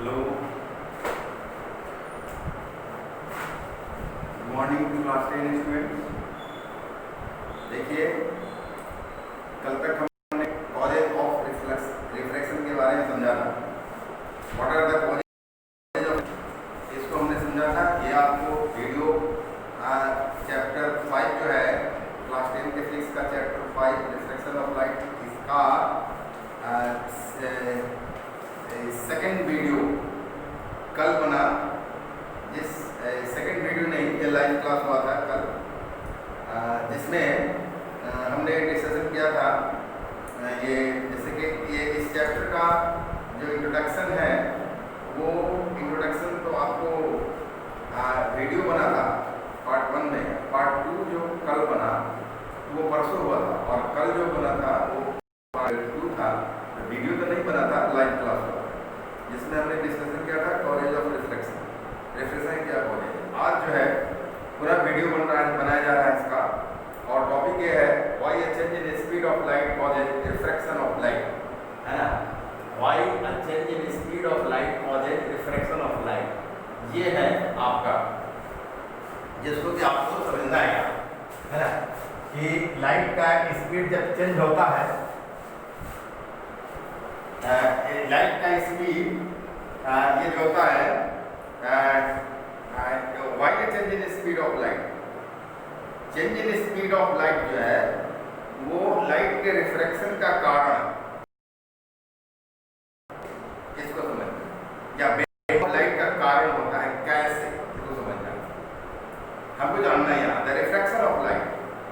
Hello, morning to class 10 students. देखिए, कल तक हमने कॉजेज ऑफ रिफ्रैक्शन के बारे में समझा था। What are the causes of, इसको हमने समझा था। ये आपको वीडियो चैप्टर 5 जो है क्लास 10 के फिजिक्स का चैप्टर 5 रिफ्रैक्शन ऑफ लाइट, इसका सेकेंड वीडियो कल बना। जिस सेकेंड वीडियो नहीं, ये लाइव क्लास हुआ था कल, जिसमें हमने डिस्कशन किया था ये, जैसे कि ये इस चैप्टर का जो इंट्रोडक्शन है, वो इंट्रोडक्शन तो आपको वीडियो बना था पार्ट 1 में। पार्ट 2 जो कल बना वो परसों हुआ था, और कल जो बना था वो पार्ट 2 था। वीडियो तो नहीं बना था, लाइव क्लास हुआ, जिसमें हमने डिस्कशन किया था कॉलेज ऑफ रिफ्रैक्शन। रिफ्रैक्शन क्या कॉलेज, आज जो है पूरा वीडियो बनाया जा रहा है इसका, और टॉपिक ये है why a change in speed of light causes refraction of light, है ना। Why a change in speed of light causes refraction of light, ये है आपका, जिसको कि आपको समझना है ना, कि लाइट का स्पीड जब चेंज होता है, लाइट का स्पीड ये जो होता है, why change in speed of light, change in speed of light जो है वो लाइट के रिफ्रैक्शन का कारण, इसको समझना, या लाइट का कारण होता है कैसे, इसको समझना हमको जानना है। यहाँ द रिफ्रैक्शन ऑफ लाइट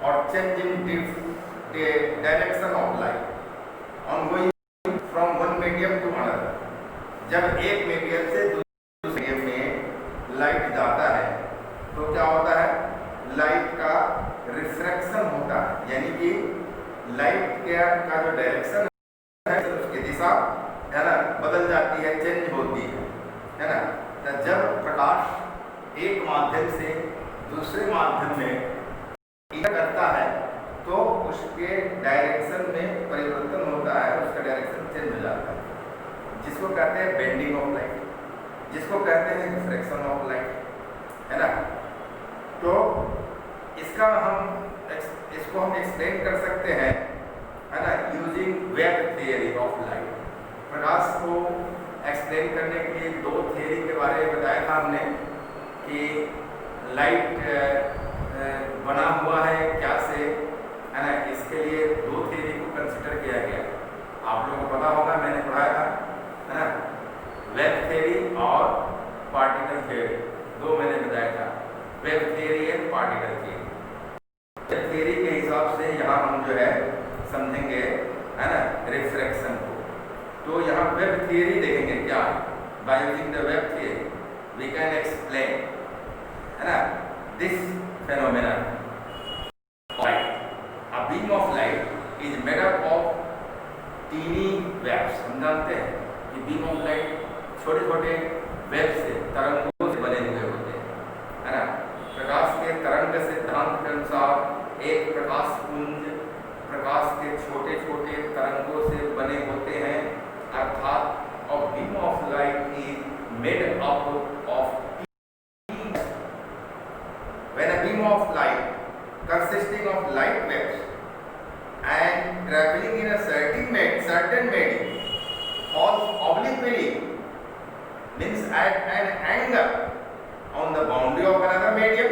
और change in direction of light on going from one medium to another, जब एक मीडियम से दूसरे मीडियम में लाइट जाता है तो क्या होता है, लाइट का रिफ्रैक्शन होता है, यानी कि लाइट का जो डायरेक्शन है, उसकी दिशा है ना बदल जाती है, चेंज होती है ना। तो जब प्रकाश एक माध्यम से दूसरे माध्यम में इंटर करता है तो उसके डायरेक्शन में परिवर्तन होता है, उसका डायरेक्शन चेंज हो जाता है, जिसको कहते हैं बेंडिंग ऑफ लाइट, जिसको कहते हैं रिफ्रैक्शन ऑफ लाइट, है ना। तो इसको हम एक्सप्लेन कर सकते हैं, है ना, using wave theory of light. प्रकाश को एक्सप्लेन करने के लिए दो थियरी के बारे में बताया था हमने, कि लाइट बना हुआ है क्या से, है ना। इसके लिए दो थियरी को कंसिडर किया गया, आप लोगों को पता होगा, मैंने पढ़ाया था, है ना, वेव थियरी और पार्टिकल थियरी, दो मैंने बताया था, wave theory and particle theory. Wave theory के हिसाब से यहाँ हम जो है समझेंगे, है ना, रिफ्रैक्शन को। तो यहाँ वेव थियरी देखेंगे क्या, by using the wave theory we can explain, है ना, this phenomenon light. A beam of light is made up of teeny waves. हम जानते हैं कि beam of light छोटे छोटे वेव से, तरंगों से बने हुए होते हैं, है ना। प्रकाश के तरंग सिद्धांत के अनुसार एक प्रकाश पुंज प्रकाश के छोटे छोटे तरंगों से बने होते हैं, अर्थात a beam of light is made up of when a beam of light consisting of light waves and traveling in a certain medium falls obliquely, means at an angle on the boundary of another medium,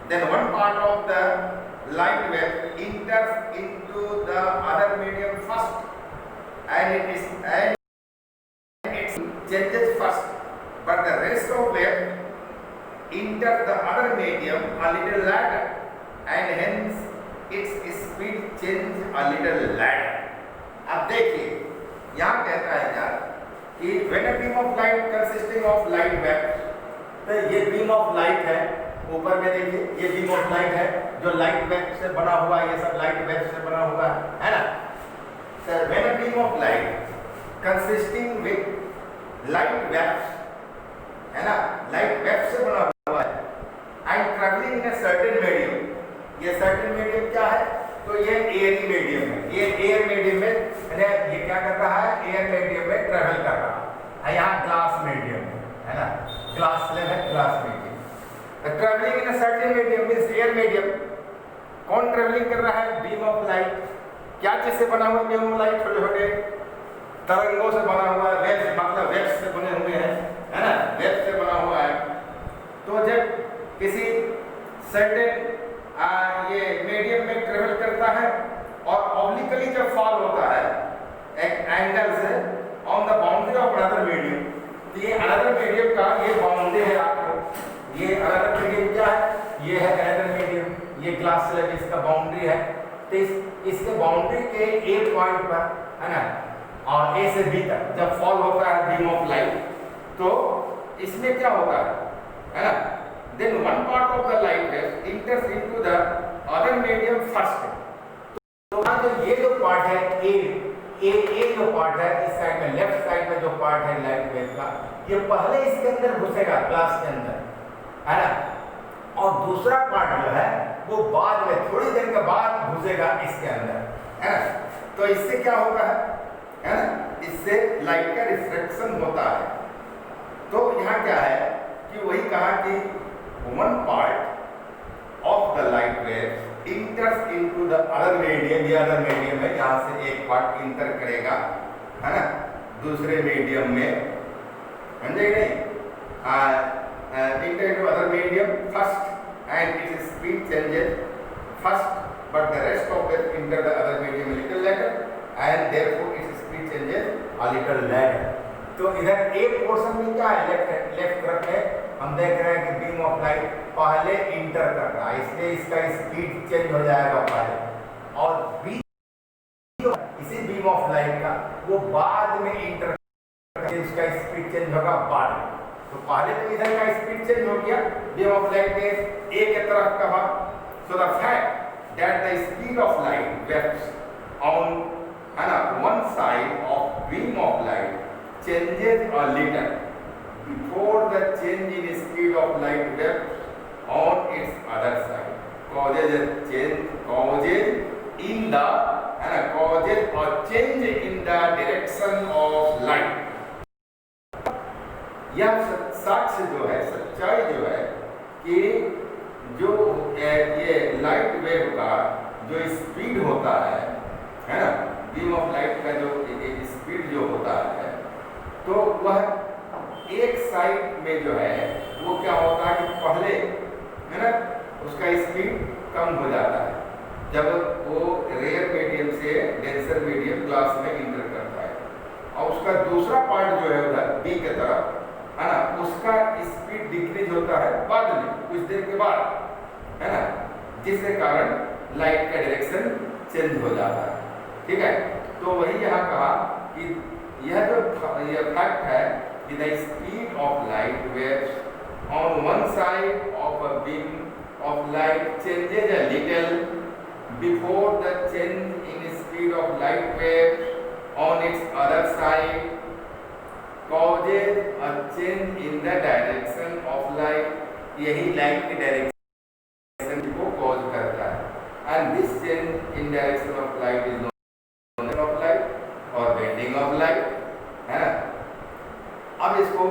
then one part of the light wave enters into the other medium first, and it changes first, but the rest of wave enter the other medium a little later, and hence its speed change a little later. अब देखिए यहाँ कहता है क्या, कि when a beam of light consisting of light waves, तो ये beam of light है, ऊपर में देखिए ये beam of light है जो light wave से बना हुआ है, ये सब light wave से बना हुआ है ना। तो when a beam of light consisting with light waves, है ना, light wave से बना हुआ है, and traveling in a certain medium, ये certain medium क्या है, तो ये एयर मीडियम है, ये एयर मीडियम में, ये क्या कर रहा है, एयर मीडियम में ट्रेवल कर रहा है, यहाँ ग्लास मीडियम है ना, ग्लास स्लैब है, glass medium. Travelling in a certain medium means air medium. कौन ट्रेवलिंग कर रहा है? Beam of light. क्या चीज से बना हुआ बीम ऑफ लाइट? छोटे छोटे तरंगों से बना हुआ है, वेव्स, मतलब वेव्स से बने हुए हैं, है ना, वेव्स से बना हुआ है। तो जब किसी सर्टेन ये मीडियम में ट्रेवल करता है और ऑब्लिकली जब फॉल होता है एक एंगल से on the boundary of another medium, तो ये अनदर मीडियम का ये बाउंड्री है आपको, ये अनदर मीडियम क्या है? ये है अनदर मीडियम, ये ग्लास स्लैब इसका बाउंड्री है। तो इसके बाउंड्री के ए पॉइंट पर, है ना, और ए से बी तक जब फॉल होता है बीम ऑफ लाइट, तो इसमें क्या होता है ना, then one part of the light wave enters into the other medium first। तो जो ये जो पार्ट है ए जो पार्ट है इस साइड में, लेफ्ट साइड में जो पार्ट है लाइट वेव का, ये पहले इसके अंदर घुसेगा ग्लास के अंदर, है ना, और दूसरा पार्ट जो है वो बाद में थोड़ी देर के बाद घुसेगा इसके अंदर, है ना। तो इससे क्या होता है ना, इससे लाइट का रिफ्लेक्शन होता है। तो यहाँ क्या है कि वही कहा कि one part of the light wave enters into the other medium, ये other medium है, यहाँ से एक पार्ट इंटर करेगा, है ना, दूसरे मीडियम में, समझे नहीं? enter into other medium first and its speed changes first, but the rest of it enter the other medium a little later and therefore its speed changes a little later। तो इधर एक portion में क्या है, left तरफ में हम देख रहे हैं कि बीम ऑफ लाइट पहले इंटर कर रहा है, इसलिए इसका स्पीड चेंज हो जाएगा पहले, और बी इसी बीम ऑफ लाइट का वो बाद में इंटर करके इसका स्पीड चेंज होगा बाद में। तो पहले तो इधर का स्पीड चेंज हो गया बीम ऑफ लाइट के ए के तरफ का भाग। So the fact that the speed of light waves on, है ना, one side of beam of light changes a little before the change in speed of light wave on its other side causes a change, causes in the, है ना, causes a change in the direction of light। यह साक्ष्य जो है, सच्चाई जो है कि जो ये लाइट वेव का जो स्पीड होता है ना, बीम ऑफ लाइट का जो स्पीड जो होता है, तो वह एक साइड में जो है वो क्या होता है कि पहले, है ना, उसका स्पीड कम हो जाता है जब वो रेयर मीडियम से डेंसर मीडियम ग्लास में इंटर करता है, और उसका दूसरा पार्ट जो है उधर बी के तरफ, है ना, उसका स्पीड डिक्रीज होता है बाद में कुछ देर के बाद, है ना, जिसके कारण लाइट का डायरेक्शन चेंज हो जाता है। ठीक है, तो वही यहाँ कहा कि यह जो फैक्ट है कि the speed of light waves on one side of a beam of light changes a little before the change in speed of light waves on it's other side causes a change in the direction of light। यही light की direction को cause करता है, and this change in direction of light is known of light और bending of light, है ना। अब इसको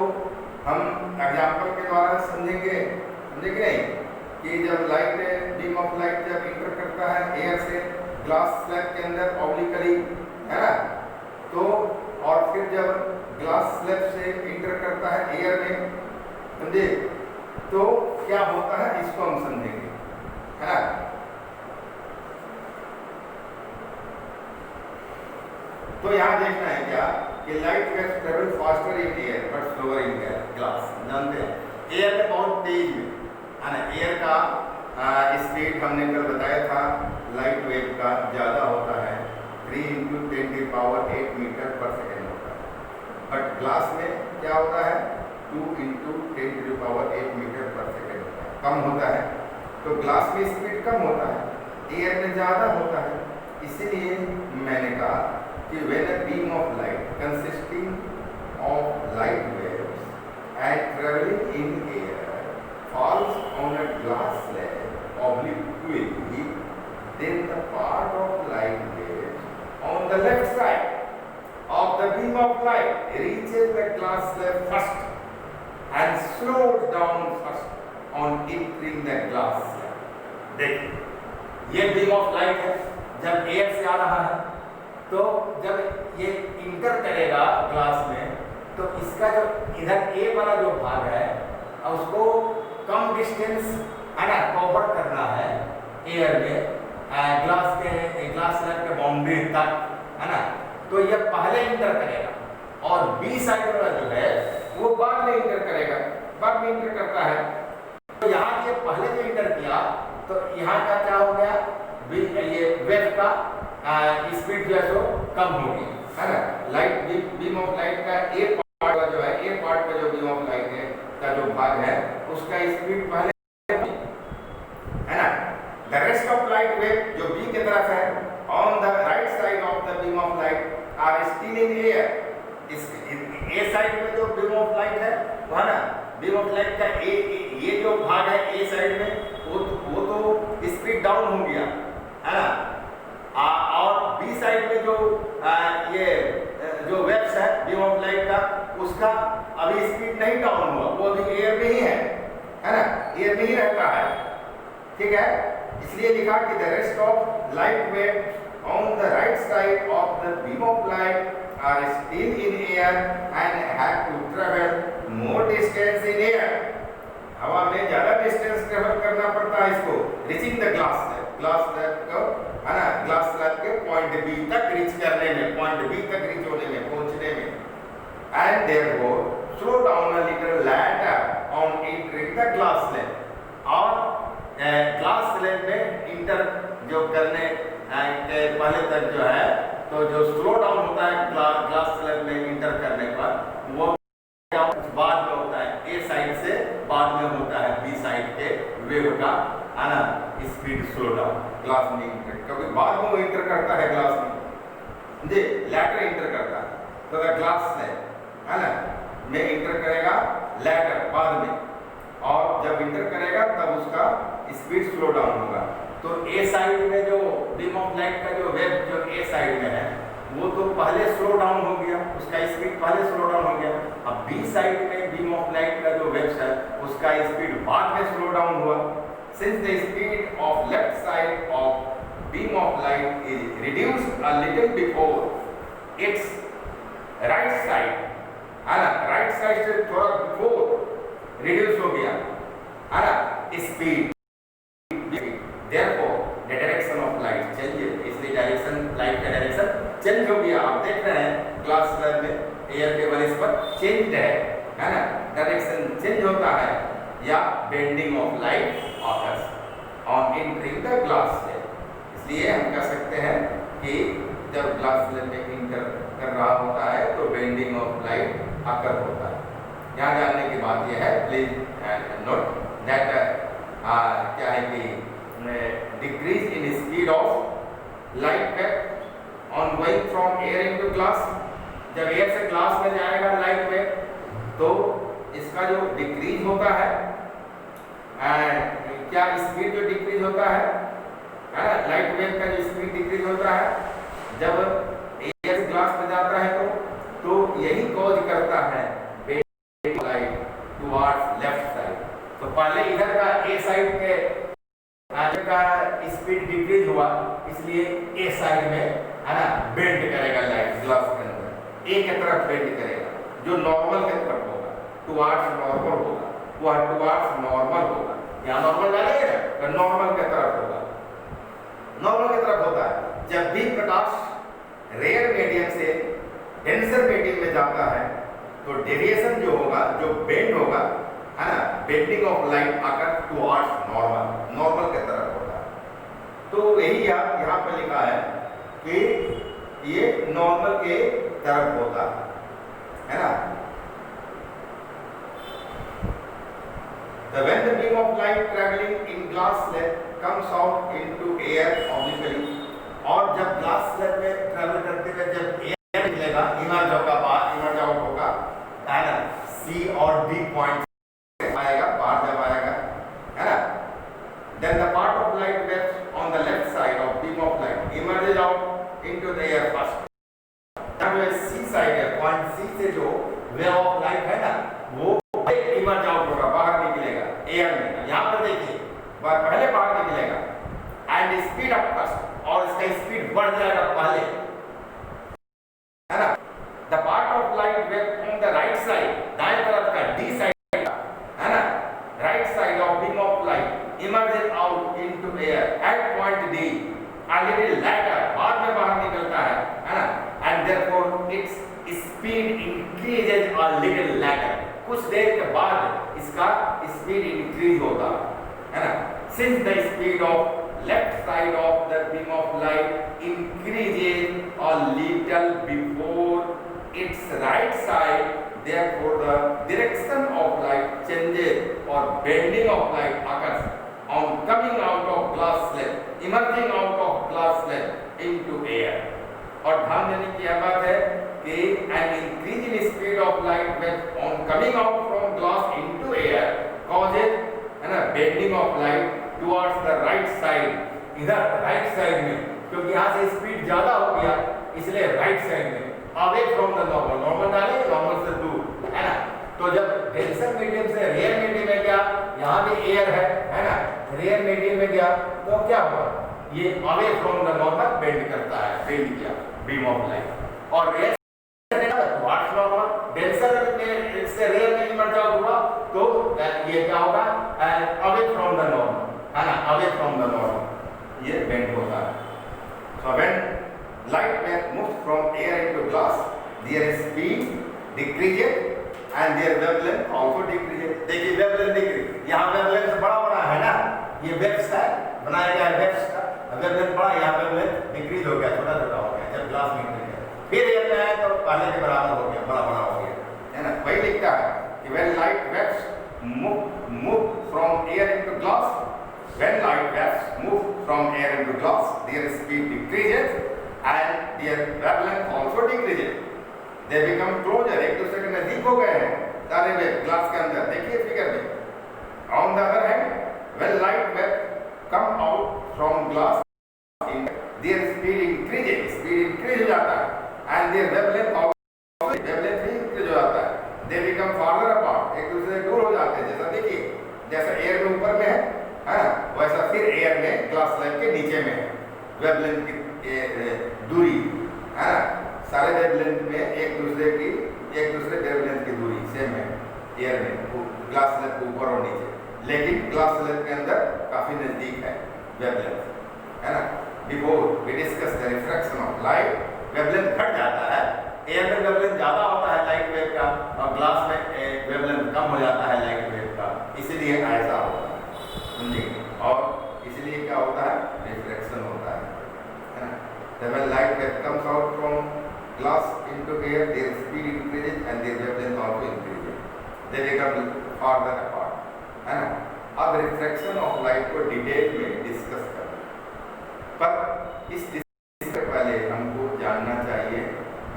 हम एग्जाम्पल के द्वारा समझेंगे नहीं कि जब लाइट, बीम ऑफ लाइट जब इंटर करता है एयर से ग्लास स्लैब के अंदर ऑब्लिकली, है ना, तो और फिर जब ग्लास स्लैब से इंटर करता है एयर में, समझे, तो क्या होता है इसको हम समझेंगे, है ना। तो यहाँ देखना है क्या कि light waves travel faster in air but slower in glass. जानते हैं एयर में बहुत तेज में, है ना, एयर का स्पीड हमने कल बताया था लाइट वेव का ज़्यादा होता है, 3 × 10⁸ मीटर पर सेकेंड होता है, बट ग्लास में क्या होता है 2 × 10⁸ मीटर पर सेकेंड होता है, कम होता है। तो ग्लास में स्पीड कम होता है, एयर में ज़्यादा होता है। इसीलिए मैंने कहा कि when a beam of light consisting of light waves and traveling in air falls on a glass slab obliquely, then the part of light waves on the left side of the beam of light reaches the glass first and slows down first on entering the glass. देखिए ये beam of light है, जब air से आ रहा है तो जब ये इंटर करेगा ग्लास में तो इसका जो इधर ए वाला जो भाग है उसको कम डिस्टेंस है ना कवर करना है एयर में ग्लास स्लैब के बाउंड्री तक, है ना। तो ये पहले इंटर करेगा और बी साइड वाला जो है वो बाद में इंटर करेगा, बाद में इंटर करता है। तो यहाँ ये पहले जो इंटर किया तो यहाँ का क्या हो गया, ये वेव का स्पीड जो है सो कम हो गई, है ना। लाइट बीम ऑफ लाइट का ए पार्ट का जो है, ए पार्ट का जो बीम ऑफ लाइट है का जो भाग है उसका स्पीड पहले, है ना। The rest of light wave जो बी की तरफ है on the right side of the beam of light are still in air. इस ए साइड में जो बीम ऑफ लाइट है वो, है ना, बीम ऑफ लाइट का ये जो भाग है ए साइड में वो तो स्पीड डाउन हो गया, है ना। और बी साइड में जो ये जो वेव्स है बीम ऑफ लाइट का उसका अभी स्पीड नहीं डाउन हुआ, वो अभी एयर में ही है ना, एयर में ही रहता है, ठीक है। इसलिए लिखा कि the rest of light wave on the right side of the beam of light are still in air and have to travel more distance in air. हवा में ज्यादा डिस्टेंस ट्रेवल करना पड़ता है इसको रीचिंग द ग्लास स्लैब को, है ना, ग्लास स्लैब के पॉइंट बी तक रीच करने में, पॉइंट बी तक रीच होने में, पहुंचने में। And therefore slow down a little later on entering the glass slab. और ग्लास स्लैब में इंटर जो करने के पहले तक जो है तो जो स्लो डाउन होता है ग्लास स्लैब में इंटर करने पर वो बाद में होता है, ए साइड से बाद में होता है बी साइड के वेव का, है ना, स्पीड स्लो डाउन ग्लास में इंटर, क्योंकि बाद में वो इंटर करता है ग्लास में, जी लैटर इंटर करता है। तो ग्लास स्लैब, है ना, में इंटर करेगा लैटर बाद में, और जब इंटर करेगा तब उसका स्पीड स्लो डाउन होगा। तो ए साइड में जो बीम ऑफ लाइट का जो वेव जो ए साइड में है वो तो पहले स्लो डाउन हो गया, उसका स्पीड पहले स्लो डाउन हो गया। अब बी साइड में बीम ऑफ लाइट का जो वेव्स है उसका स्पीड बाद में स्लो डाउन हुआ। Since the speed of left side of beam of light is reduced a little before it's right side, है ना, राइट साइड से थोड़ा बिफोर रिड्यूस हो गया, है ना, speed. Therefore, the direction of light changes. इसलिए डायरेक्शन लाइट का डायरेक्शन चेंज हो गया। आप देख रहे हैं ग्लास स्लैब में एयर के वजह पर चेंज है ना, डायरेक्शन चेंज होता है, या bending of light occurs on entering the glass slab. इसलिए हम कह सकते हैं कि जब ग्लास स्लैब में इंटर कर रहा होता है तो बेंडिंग ऑफ लाइट ऑकर होता है। यहाँ जानने की बात यह है, प्लीज नोट दैट क्या है कि decrease in speed of light wave on going from air into glass। जब एयर से ग्लास में जाएगा लाइट वेव तो इसका जो डिक्रीज होता है, क्या स्पीड जो डिक्रीज होता है ना, लाइट वेव का जो स्पीड डिक्रीज होता है जब एयर से ग्लास में जाता है तो यही कॉज करता है लाइट टुवर्ड्स लेफ्ट साइड। तो पहले इधर का ए साइड के का स्पीड डिक्रीज हुआ, इसलिए ए साइड में, है ना, बेंड करेगा लाइट ग्लास के अंदर, ए की तरफ बेंड करेगा, जो नॉर्मल की तरफ होगा, टुवर्ड्स नॉर्मल होगा, वो टुवर्ड्स नॉर्मल होगा। यहाँ नॉर्मल डालेंगे ना तो नॉर्मल की तरफ होगा, नॉर्मल की तरफ होता है। जब भी प्रकाश रेयर मीडियम से डेंसर मीडियम में जाता है तो डेविएशन जो होगा, जो बेंड होगा, है ना, बेंडिंग ऑफ लाइट आकर टुवर्ड्स नॉर्मल, नॉर्मल की तरफ होता है। तो यही यहाँ पर लिखा है कि ये नॉर्मल के तरफ होता है ना। The when the beam of light traveling in glass slab comes out into air obliquely, और जब ग्लास स्लैब में ट्रैवल करते हुए जब एयर निकलेगा, इमर्ज होगा, है ना, सी और डी पॉइंट आएगा, बाहर जब आएगा, है ना, then the part of light waves on the left side of beam of light emerges out into the air first। जब सी साइड है, पॉइंट सी से जो वेव ऑफ लाइट है ना देर के बाद इसका स्पीड इंक्रीज होता है ना। Since the speed of left side of the beam of light increases a little before its right side, therefore the direction of light changes or bending of light occurs on coming out of glass slab, emerging out of glass slab into air। और ध्यान देने की यह बात है कि an increase in speed of light when on coming out from glass into air causes है ना bending of light towards the right side, इधर राइट साइड में, क्योंकि यहाँ से स्पीड ज्यादा हो गया इसलिए राइट साइड में away from the normal, normal डाले नॉर्मल से दूर है ना। तो जब डेंसर मीडियम से रेयर मीडियम में गया, यहाँ भी एयर है ना, रेयर मीडियम में गया तो क्या हुआ, ये away from the normal bend करता है, बेंड किया बीम ऑफ लाइट। और रेयर टुवर्ड्स नॉर्मल, डेंसर में से रेयर में मर जाओ हुआ तो ये क्या होगा, अवे फ्रॉम द नॉर्मल है ना, अवे फ्रॉम द नॉर्मल ये बेंड होता है। So when light moves from air into glass, their speed decreases and their wavelength also decreases। देखिए wavelength decrease, यहाँ wavelength बड़ा बड़ा है ना, ये वेव्स है बनाया गया है, वेव्स का wavelength बड़ा, यहाँ wavelength decrease हो गया, छोटा छोटा हो गया जब ग्लास में निकल गया, फिर एयर में आया तो पहले के बराबर हो गया, बड़ा बड़ा हो गया है ना। वही लिखता है कि when light waves move from air into glass, when light waves move from air into glass, their speed decreases and their wavelength also decreases। They become closer, एक दूसरे के नजदीक हो गए हैं सारे वेव ग्लास के अंदर, देखिए फिगर में। On the other hand, when light waves come out from glass, their speed increases, speed increase हो जाता है and their wavelength also, wavelength भी increase हो जाता है। They become farther apart, एक दूसरे से दूर हो जाते हैं। जैसा देखिए, जैसा एयर में ऊपर में है ना, वैसा फिर एयर में ग्लास स्लैब के नीचे में है। वेवलेंथ की दूरी है ना, सारे वेवलेंथ में एक दूसरे वेवलेंथ की दूरी सेम है एयर में, ग्लास स्लैब के ऊपर और नीचे, लेकिन ग्लास स्लैब के अंदर काफी नजदीक है वेवलेंथ है ना। Before we discuss the refraction of light, wavelength घट जाता है, एयर में वेवलेंथ ज्यादा होता है लाइट वेव का और ग्लास में वेवलेंथ कम हो जाता है लाइट वेव का, इसीलिए ऐसा होता है। और इसलिए क्या होता है, रिफ्लेक्शन होता है ना। When light wave comes out from glass into air, their speed increases and their wavelength also increases, they become farther apart है ना। अब रिफ्लेक्शन ऑफ लाइट को डिटेल में डिस्कस करें, पर इस से पहले हमको जानना चाहिए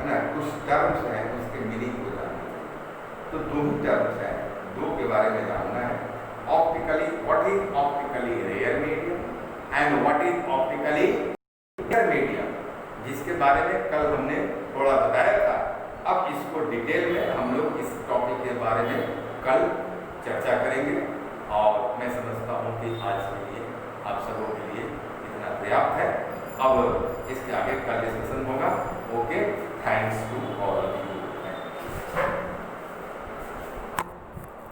है ना, कुछ टर्म्स हैं उसके मीनिंग को जानना चाहिए। तो दो ही टर्म्स हैं, दो के बारे में जानना है। Optically, what is optically rare medium and what is optically rare medium, जिसके बारे में कल हमने थोड़ा बताया था। अब इसको डिटेल में हम लोग इस टॉपिक के बारे में कल चर्चा करेंगे और मैं समझता हूँ कि आज के लिए आप सबों के लिए इतना पर्याप्त है। अब इसके आगे का डिस्कशन होगा। Okay, thanks to all.